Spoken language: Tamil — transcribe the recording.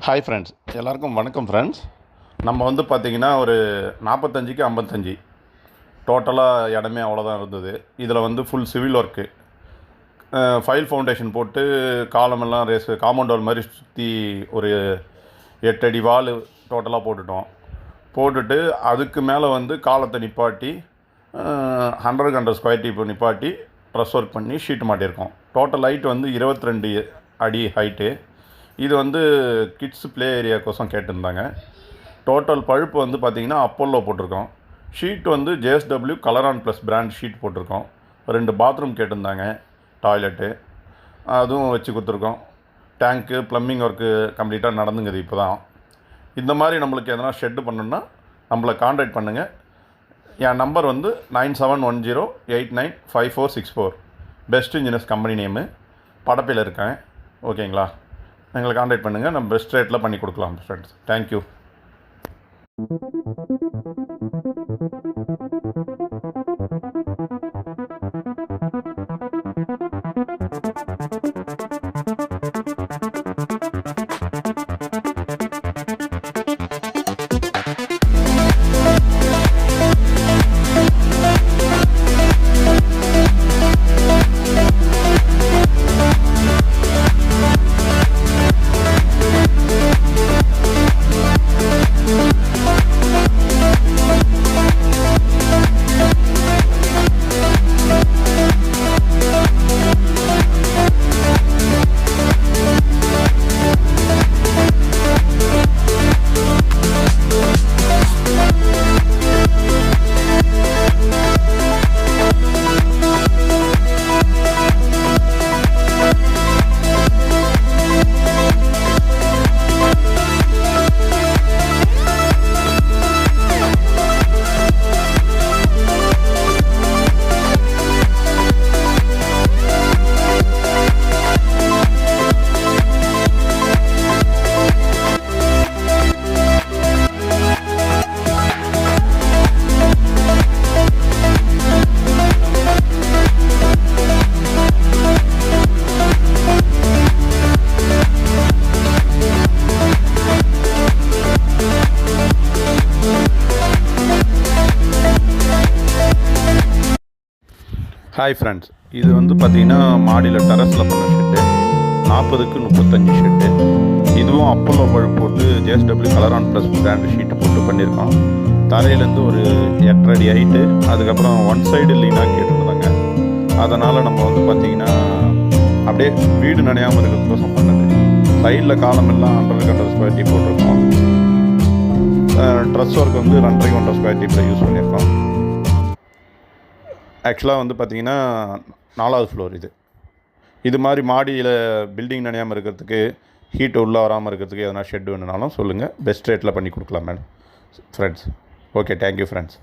ஹாய் ஃப்ரெண்ட்ஸ், எல்லாருக்கும் வணக்கம் ஃப்ரெண்ட்ஸ். நம்ம வந்து பார்த்திங்கன்னா ஒரு 45க்கு 55 டோட்டலாக இடமே அவ்வளோதான் இருந்தது. இதில் வந்து full civil work, file foundation போட்டு காலமெல்லாம் காம்பவுண்ட் வால் மாதிரி சுற்றி ஒரு 8 அடி வால் டோட்டலாக போட்டுட்டு அதுக்கு மேலே வந்து காலத்தை நிப்பாட்டி 100 ஸ்கொயர் டீப் நிப்பாட்டி ட்ரெஸ் ஒர்க் பண்ணி ஷீட் மாட்டியிருக்கோம். டோட்டல் ஹைட் வந்து 22 அடி ஹைட்டு. இது வந்து கிட்ஸ் ப்ளே ஏரியாக்கோசம் கேட்டிருந்தாங்க. டோட்டல் பழுப்பு வந்து பார்த்திங்கன்னா அப்போலோ போட்டிருக்கோம். ஷீட் வந்து JSW கலரான் ப்ளஸ் பிராண்ட் ஷீட் போட்டிருக்கோம். 2 பாத்ரூம் கேட்டிருந்தாங்க, டாய்லெட்டு அதுவும் வச்சு கொடுத்துருக்கோம். டேங்க்கு ப்ளம்பிங் ஒர்க்கு கம்ப்ளீட்டாக நடந்துங்குது இப்போ தான். இந்த மாதிரி நம்மளுக்கு எதனா ஷெட்டு பண்ணணுன்னா நம்மளை கான்டாக்ட் பண்ணுங்கள். என் நம்பர் வந்து 9710895464. Best engineers company name. படப்பையில் இருக்கேன். ஓகேங்களா? எங்களை கான்டாக்ட் பண்ணுங்கள். நம்ம பெஸ்ட் ரேட்டில் பண்ணி கொடுக்கலாம் ஃப்ரெண்ட்ஸ். தேங்க்யூ. ஹாய் ஃப்ரெண்ட்ஸ், இது வந்து பார்த்திங்கன்னா மாடியில் டெரஸில் பண்ண ஷெட்டு. 40க்கு 35 ஷெட்டு. இதுவும் அப்போலோ பழுப்பு போட்டு JSW கலரான் ப்ளஸ் பிராண்ட் ஷீட்டு போட்டு பண்ணியிருக்கோம். தரையிலேருந்து ஒரு 8 அடி ஹைட்டு. அதுக்கப்புறம் ஒன் சைடு லீனாக கேட்டுருந்தாங்க. அதனால் நம்ம வந்து பார்த்திங்கன்னா அப்படியே வீடு நனையாமல் இருக்கிறதுக்கோசம் பண்ணது. சைடில் காலமெல்லாம் 100 ஸ்கொயர் டீப் போட்டிருக்கோம். ட்ரெஸ் ஒர்க் வந்து 2.5 ஸ்கொயர் டீப்பில் யூஸ் பண்ணியிருக்கோம். ஆக்சுவலாக வந்து பார்த்திங்கன்னா 4வது ஃப்ளோர் இது மாதிரி மாடியில் பில்டிங் நனையாமல் இருக்கிறதுக்கு, ஹீட்டு உள்ளே வராமல் இருக்கிறதுக்கு எதனா ஷெட் வேணுனாலும் சொல்லுங்கள். பெஸ்ட் ரேட்டில் பண்ணி கொடுக்கலாம் madam friends. Okay, thank you friends.